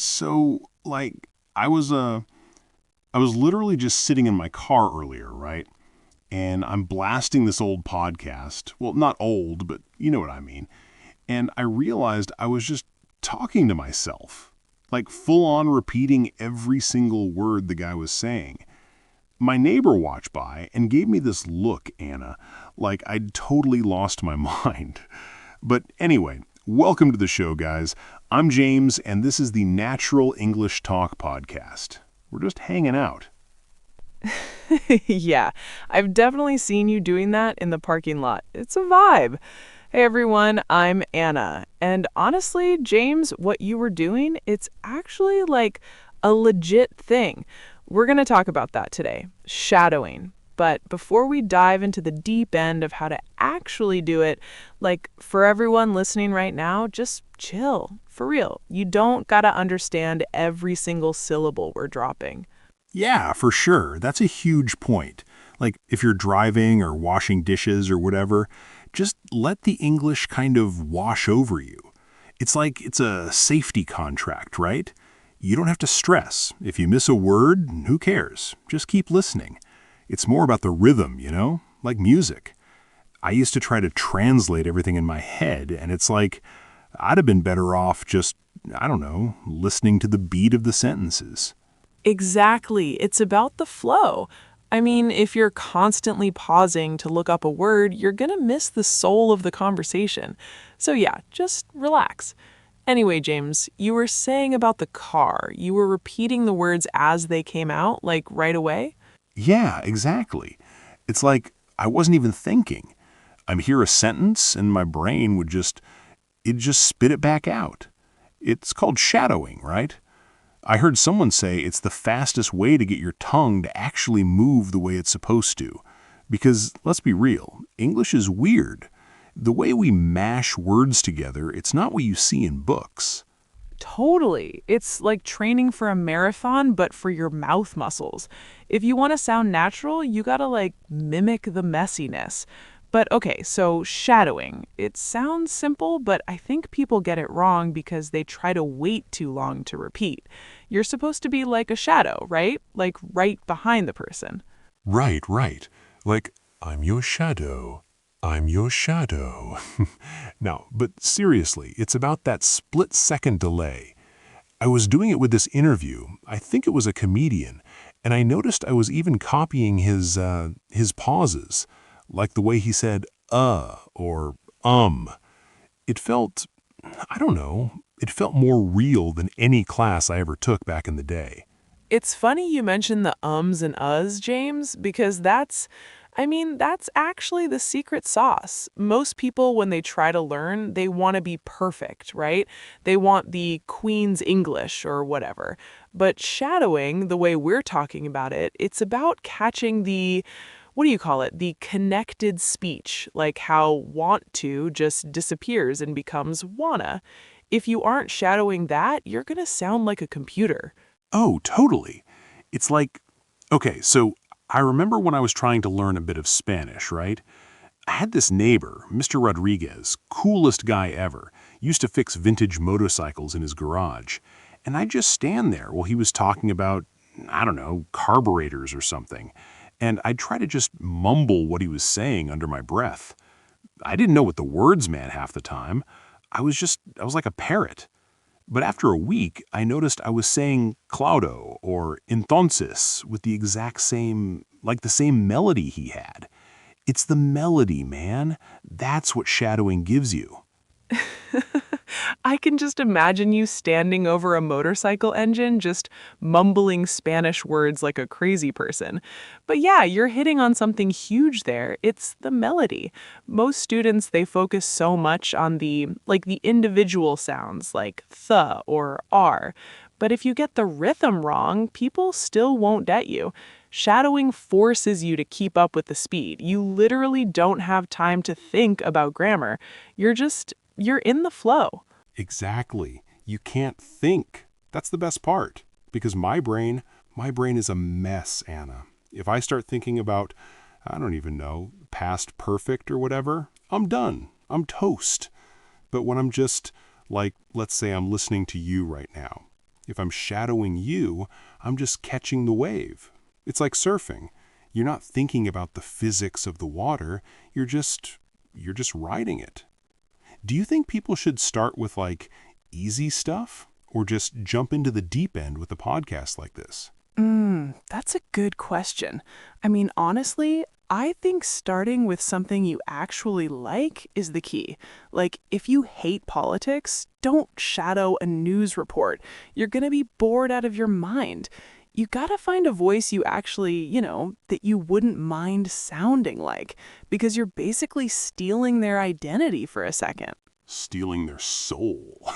So, I was I was literally just sitting in my car earlier, right? And I'm blasting this old podcast. Well, not old, but you know what I mean. And I realized I was just talking to myself, like full on repeating every single word the guy was saying. My neighbor watched by and gave me this look, Anna, like I'd totally lost my mind. But anyway, welcome to the show, guys. I'm James, and this is the Natural English Talk podcast. We're just hanging out. Yeah, I've definitely seen you doing that in the parking lot. It's a vibe. Hey everyone, I'm Anna. And honestly, James, what you were doing, it's actually like a legit thing. We're going to talk about that today, shadowing. But before we dive into the deep end of how to actually do it, like for everyone listening right now, just chill. For real. You don't got to understand every single syllable we're dropping. Yeah, for sure. That's a huge point. Like, if you're driving or washing dishes or whatever, just let the English kind of wash over you. It's like it's a safety contract, right? You don't have to stress. If you miss a word, who cares? Just keep listening. It's more about the rhythm, like music. I used to try to translate everything in my head, and it's like I'd have been better off just, I don't know, listening to the beat of the sentences. Exactly. It's about the flow. I mean, if you're constantly pausing to look up a word, you're going to miss the soul of the conversation. So yeah, just relax. Anyway, James, you were saying about the car. You were repeating the words as they came out, like right away? Yeah, exactly. It's like I wasn't even thinking. I'd hear a sentence and my brain it'd just spit it back out. It's called shadowing, right? I heard someone say it's the fastest way to get your tongue to actually move the way it's supposed to. Because, let's be real, English is weird. The way we mash words together, it's not what you see in books. Totally. It's like training for a marathon, but for your mouth muscles. If you want to sound natural, you gotta mimic the messiness. But okay, so shadowing. It sounds simple, but I think people get it wrong because they try to wait too long to repeat. You're supposed to be like a shadow, right? Like right behind the person. Right. Like, I'm your shadow. I'm your shadow. Now, but seriously, it's about that split-second delay. I was doing it with this interview. I think it was a comedian, and I noticed I was even copying his pauses, like the way he said or It felt, I don't know, it felt more real than any class I ever took back in the day. It's funny you mentioned the ums and uhs, James, because that's actually the secret sauce. Most people, when they try to learn, they want to be perfect, right? They want the Queen's English or whatever. But shadowing, the way we're talking about it, it's about catching what do you call it? The connected speech, like how want to just disappears and becomes wanna. If you aren't shadowing that, you're going to sound like a computer. Oh, totally. It's like, okay, so I remember when I was trying to learn a bit of Spanish, right? I had this neighbor, Mr. Rodriguez, coolest guy ever, used to fix vintage motorcycles in his garage. And I'd just stand there while he was talking about, I don't know, carburetors or something. And I'd try to just mumble what he was saying under my breath. I didn't know what the words meant half the time. I was like a parrot. But after a week, I noticed I was saying claudo or entonces with the exact same, like the same melody he had. It's the melody, man. That's what shadowing gives you. I can just imagine you standing over a motorcycle engine, just mumbling Spanish words like a crazy person. But yeah, you're hitting on something huge there. It's the melody. Most students, they focus so much on the individual sounds like th or r. But if you get the rhythm wrong, people still won't get you. Shadowing forces you to keep up with the speed. You literally don't have time to think about grammar. You're in the flow. Exactly. You can't think. That's the best part. Because my brain is a mess, Anna. If I start thinking about, I don't even know, past perfect or whatever, I'm done. I'm toast. But when I'm just, like, let's say I'm listening to you right now, If I'm shadowing you, I'm just catching the wave. It's like surfing. You're not thinking about the physics of the water, you're just riding it. Do you think people should start with like easy stuff or just jump into the deep end with a podcast like this? That's a good question. I mean, honestly, I think starting with something you actually like is the key. Like, if you hate politics, don't shadow a news report. You're going to be bored out of your mind. You gotta find a voice you actually, that you wouldn't mind sounding like, because you're basically stealing their identity for a second. Stealing their soul.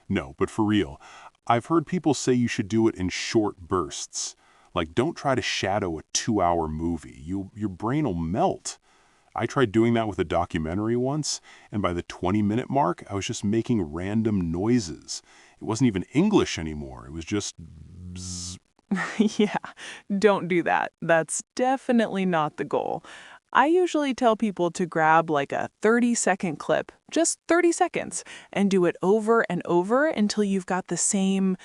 No, but for real, I've heard people say you should do it in short bursts. Like, don't try to shadow a 2-hour movie. Your brain will melt. I tried doing that with a documentary once, and by the 20-minute mark, I was just making random noises. It wasn't even English anymore. It was just bzz. Yeah, don't do that. That's definitely not the goal. I usually tell people to grab like a 30-second clip, just 30 seconds, and do it over and over until you've got the same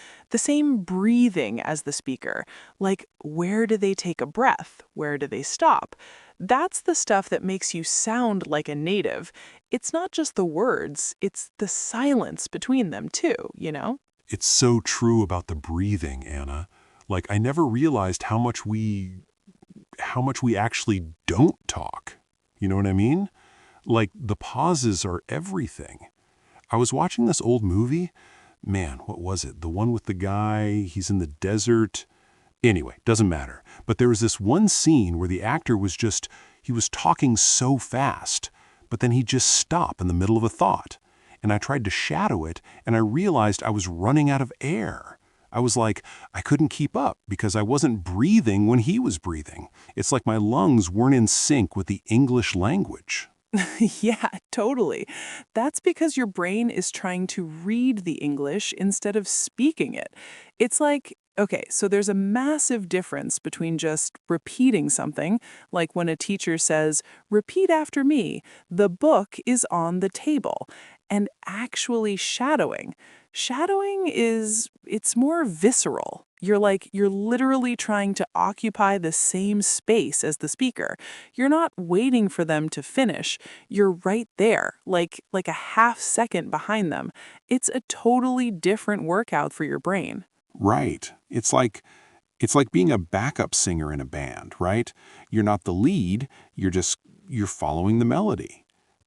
breathing as the speaker. Like, where do they take a breath? Where do they stop? That's the stuff that makes you sound like a native. It's not just the words, it's the silence between them too? It's so true about the breathing, Anna. Like, I never realized how much we actually don't talk. You know what I mean? Like, the pauses are everything. I was watching this old movie. Man, what was it? The one with the guy, he's in the desert. Anyway, doesn't matter. But there was this one scene where the actor he was talking so fast, but then he'd just stop in the middle of a thought. And I tried to shadow it, and I realized I was running out of air. I was like, I couldn't keep up because I wasn't breathing when he was breathing. It's like my lungs weren't in sync with the English language. Yeah, totally. That's because your brain is trying to read the English instead of speaking it. It's like, okay, so there's a massive difference between just repeating something, like when a teacher says, repeat after me, the book is on the table, and actually shadowing. It's more visceral. You're literally trying to occupy the same space as the speaker. You're not waiting for them to finish. You're right there, like a half second behind them. It's a totally different workout for your brain. Right. It's like being a backup singer in a band, right? You're not the lead, you're following the melody.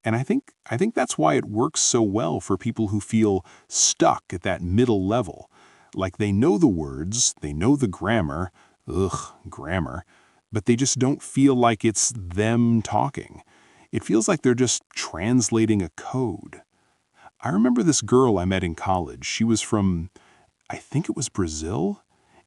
And I think that's why it works so well for people who feel stuck at that middle level. Like they know the words, they know the grammar, grammar, but they just don't feel like it's them talking. It feels like they're just translating a code. I remember this girl I met in college. She was from, I think it was Brazil.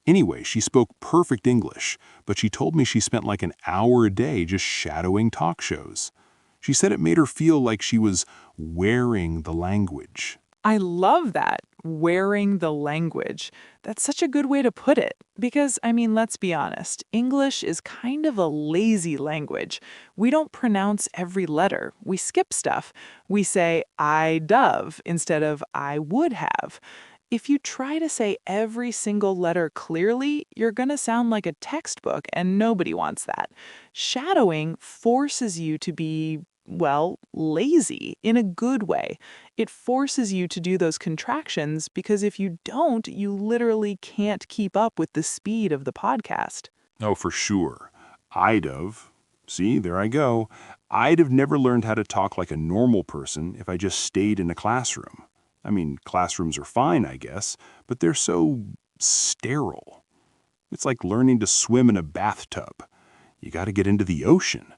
Anyway, she spoke perfect English, but she told me she spent like an hour a day just shadowing talk shows. She said it made her feel like she was wearing the language. I love that, wearing the language. That's such a good way to put it. Because, I mean, let's be honest, English is kind of a lazy language. We don't pronounce every letter. We skip stuff. We say, I dove instead of I would have. If you try to say every single letter clearly, you're going to sound like a textbook, and nobody wants that. Shadowing forces you to be, well, lazy in a good way. It forces you to do those contractions because if you don't, you literally can't keep up with the speed of the podcast. Oh, for sure. I'd have. See, there I go. I'd have never learned how to talk like a normal person if I just stayed in a classroom. I mean, classrooms are fine, I guess, but they're so sterile. It's like learning to swim in a bathtub. You got to get into the ocean.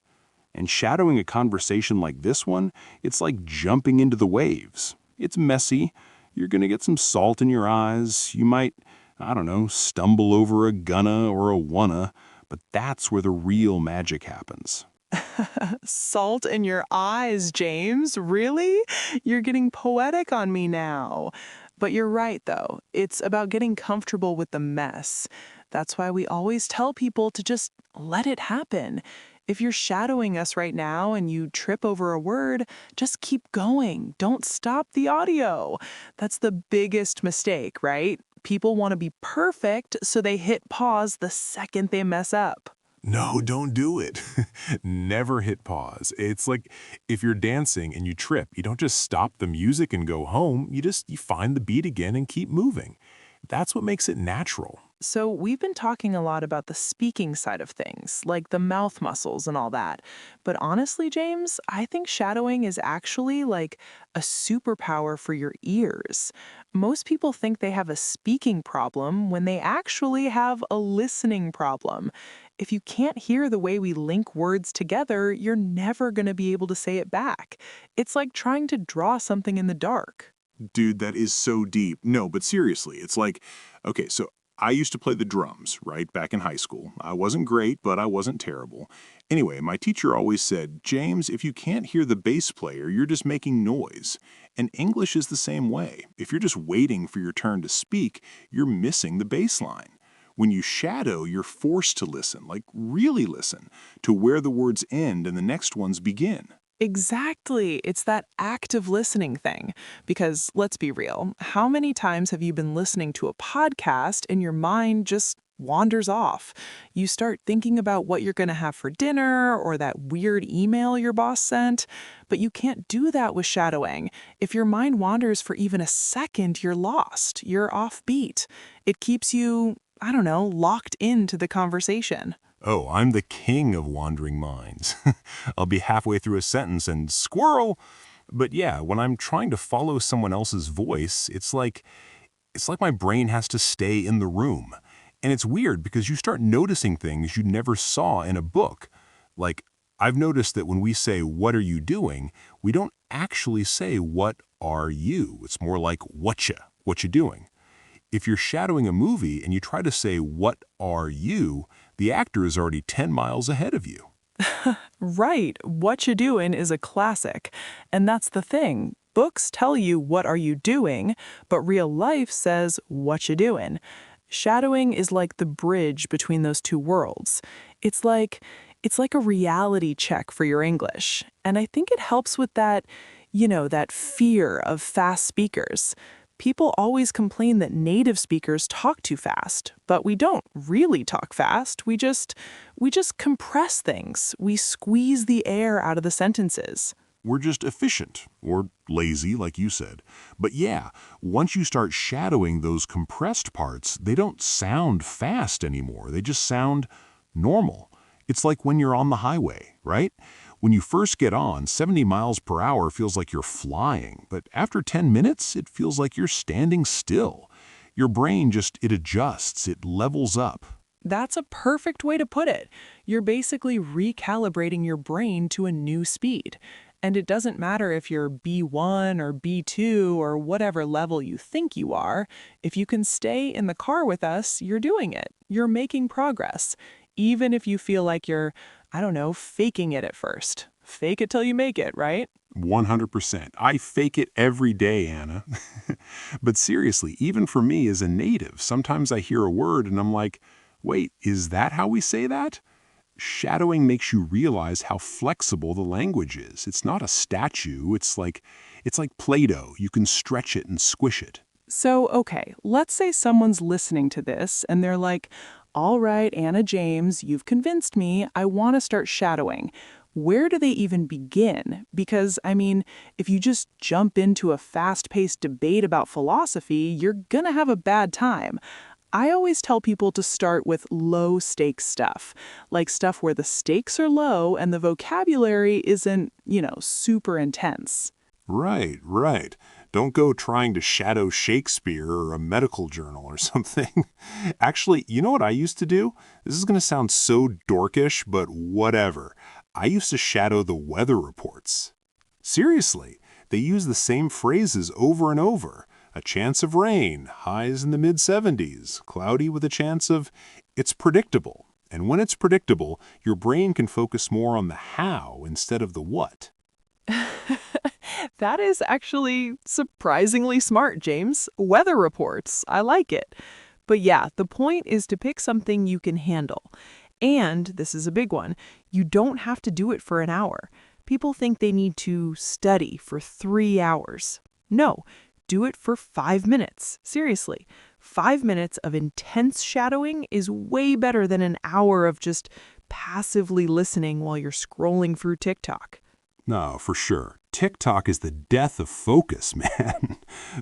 And shadowing a conversation like this one, it's like jumping into the waves. It's messy. You're going to get some salt in your eyes. You might, I don't know, stumble over a gunna or a wanna, but that's where the real magic happens. Salt in your eyes, James. Really? You're getting poetic on me now. But you're right, though. It's about getting comfortable with the mess. That's why we always tell people to just let it happen. If you're shadowing us right now and you trip over a word, just keep going. Don't stop the audio. That's the biggest mistake, right? People want to be perfect, so they hit pause the second they mess up. No, don't do it. Never hit pause. It's like if you're dancing and you trip, you don't just stop the music and go home. You find the beat again and keep moving. That's what makes it natural. So, we've been talking a lot about the speaking side of things, like the mouth muscles and all that. But honestly, James, I think shadowing is actually like a superpower for your ears. Most people think they have a speaking problem when they actually have a listening problem. If you can't hear the way we link words together, you're never going to be able to say it back. It's like trying to draw something in the dark. Dude, that is so deep. No, but seriously, it's like, okay, so I used to play the drums, right, back in high school. I wasn't great, but I wasn't terrible. Anyway, my teacher always said, James, if you can't hear the bass player, you're just making noise. And English is the same way. If you're just waiting for your turn to speak, you're missing the bass line. When you shadow, you're forced to listen, like really listen, to where the words end and the next ones begin. Exactly. It's that active listening thing. Because let's be real, how many times have you been listening to a podcast and your mind just wanders off? You start thinking about what you're going to have for dinner or that weird email your boss sent. But you can't do that with shadowing. If your mind wanders for even a second, you're lost. You're offbeat. It keeps you, I don't know, locked into the conversation. Oh, I'm the king of wandering minds. I'll be halfway through a sentence and squirrel. But yeah, when I'm trying to follow someone else's voice, it's like my brain has to stay in the room. And it's weird because you start noticing things you never saw in a book. Like, I've noticed that when we say, "What are you doing?" we don't actually say, "What are you?" It's more like, What you doing?" If you're shadowing a movie and you try to say, "What are you?" the actor is already 10 miles ahead of you. Right. What you doing is a classic. And that's the thing. Books tell you what are you doing, but real life says what you doing. Shadowing is like the bridge between those two worlds. It's like it's like a reality check for your English. And I think it helps with that, that fear of fast speakers. People always complain that native speakers talk too fast, but we don't really talk fast. We just compress things. We squeeze the air out of the sentences. We're just efficient, or lazy, like you said. But yeah, once you start shadowing those compressed parts, they don't sound fast anymore. They just sound normal. It's like when you're on the highway, right? When you first get on, 70 miles per hour feels like you're flying, but after 10 minutes, it feels like you're standing still. Your brain it adjusts, it levels up. That's a perfect way to put it. You're basically recalibrating your brain to a new speed. And it doesn't matter if you're B1 or B2 or whatever level you think you are. If you can stay in the car with us, you're doing it. You're making progress. Even if you feel like you're, I don't know, faking it at first. Fake it till you make it, right? 100%. I fake it every day, Anna. But seriously, even for me as a native, sometimes I hear a word and I'm like, wait, is that how we say that? Shadowing makes you realize how flexible the language is. It's not a statue. It's like Play-Doh. You can stretch it and squish it. So, okay, let's say someone's listening to this and they're like, all right, Anna James, you've convinced me. I want to start shadowing. Where do they even begin? Because, I mean, if you just jump into a fast-paced debate about philosophy, you're gonna have a bad time. I always tell people to start with low-stakes stuff, like stuff where the stakes are low and the vocabulary isn't, super intense. Right, right. Don't go trying to shadow Shakespeare or a medical journal or something. Actually, you know what I used to do? This is going to sound so dorkish, but whatever. I used to shadow the weather reports. Seriously, they use the same phrases over and over. A chance of rain, highs in the mid-70s, cloudy with a chance of... It's predictable. And when it's predictable, your brain can focus more on the how instead of the what. That is actually surprisingly smart, James. Weather reports. I like it. But yeah, the point is to pick something you can handle. And, this is a big one, you don't have to do it for an hour. People think they need to study for 3 hours. No, do it for 5 minutes. Seriously. 5 minutes of intense shadowing is way better than an hour of just passively listening while you're scrolling through TikTok. No, for sure. TikTok is the death of focus, man.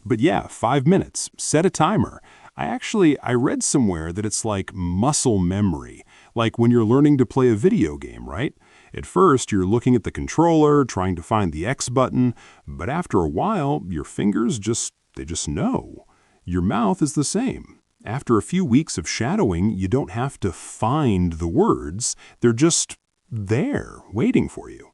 But yeah, 5 minutes. Set a timer. I read somewhere that it's like muscle memory, like when you're learning to play a video game, right? At first, you're looking at the controller, trying to find the X button, but after a while, your fingers they just know. Your mouth is the same. After a few weeks of shadowing, you don't have to find the words. They're just there, waiting for you.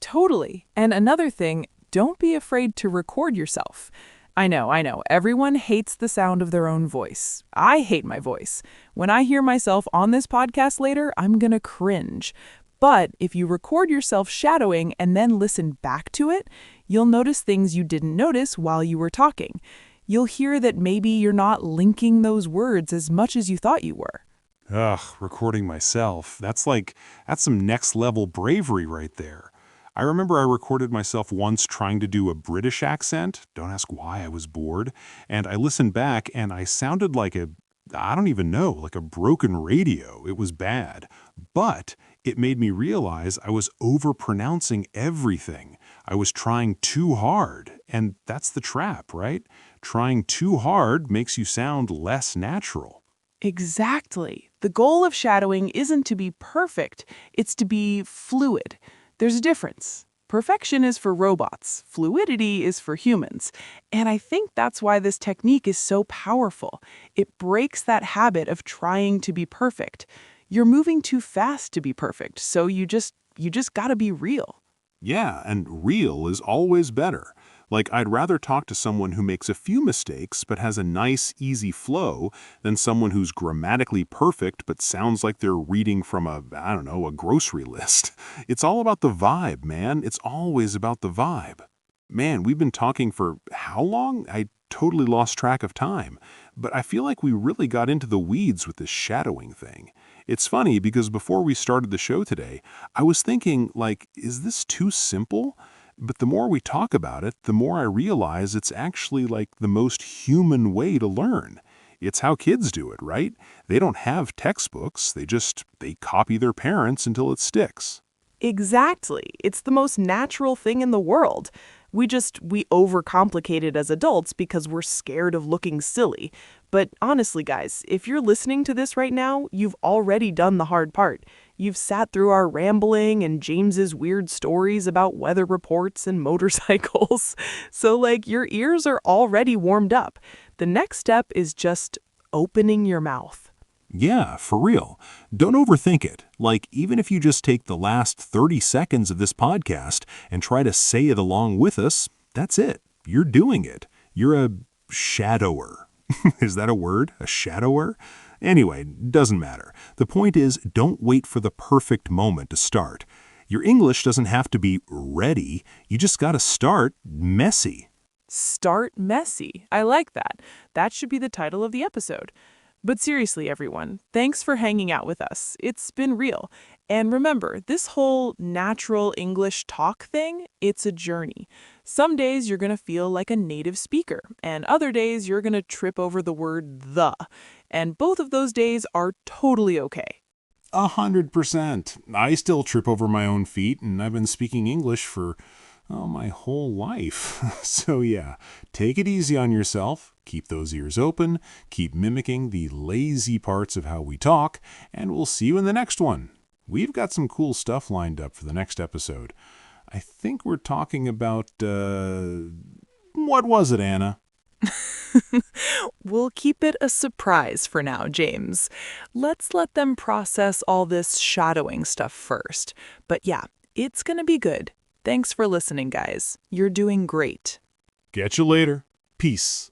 Totally. And another thing, don't be afraid to record yourself. I know. Everyone hates the sound of their own voice. I hate my voice. When I hear myself on this podcast later, I'm gonna cringe. But if you record yourself shadowing and then listen back to it, you'll notice things you didn't notice while you were talking. You'll hear that maybe you're not linking those words as much as you thought you were. Ugh, recording myself. That's some next level bravery right there. I remember I recorded myself once trying to do a British accent. Don't ask why, I was bored. And I listened back and I sounded like I don't even know, like a broken radio. It was bad. But it made me realize I was overpronouncing everything. I was trying too hard. And that's the trap, right? Trying too hard makes you sound less natural. Exactly. The goal of shadowing isn't to be perfect, it's to be fluid. There's a difference. Perfection is for robots. Fluidity is for humans. And I think that's why this technique is so powerful. It breaks that habit of trying to be perfect. You're moving too fast to be perfect, so you just gotta be real. Yeah, and real is always better. Like, I'd rather talk to someone who makes a few mistakes but has a nice, easy flow than someone who's grammatically perfect but sounds like they're reading from a grocery list. It's all about the vibe, man. It's always about the vibe. Man, we've been talking for how long? I totally lost track of time. But I feel like we really got into the weeds with this shadowing thing. It's funny because before we started the show today, I was thinking, like, is this too simple? But the more we talk about it, the more I realize it's actually like the most human way to learn. It's how kids do it, right? They don't have textbooks. They copy their parents until it sticks. Exactly. It's the most natural thing in the world. We overcomplicate it as adults because we're scared of looking silly. But honestly, guys, if you're listening to this right now, you've already done the hard part. You've sat through our rambling and James's weird stories about weather reports and motorcycles. So, your ears are already warmed up. The next step is just opening your mouth. Yeah, for real. Don't overthink it. Like, even if you just take the last 30 seconds of this podcast and try to say it along with us, that's it. You're doing it. You're a shadower. Is that a word? A shadower? Anyway, doesn't matter. The point is, don't wait for the perfect moment to start. Your English doesn't have to be ready. You just gotta start messy. Start messy. I like that. That should be the title of the episode. But seriously, everyone, thanks for hanging out with us. It's been real. And remember, this whole natural English talk thing, it's a journey. Some days you're going to feel like a native speaker, and other days you're going to trip over the word the. And both of those days are totally okay. 100%. I still trip over my own feet, and I've been speaking English for my whole life. So yeah, take it easy on yourself, keep those ears open, keep mimicking the lazy parts of how we talk, and we'll see you in the next one. We've got some cool stuff lined up for the next episode. I think we're talking about, what was it, Anna? We'll keep it a surprise for now, James. Let's let them process all this shadowing stuff first. But yeah, it's gonna be good. Thanks for listening, guys. You're doing great. Catch you later. Peace.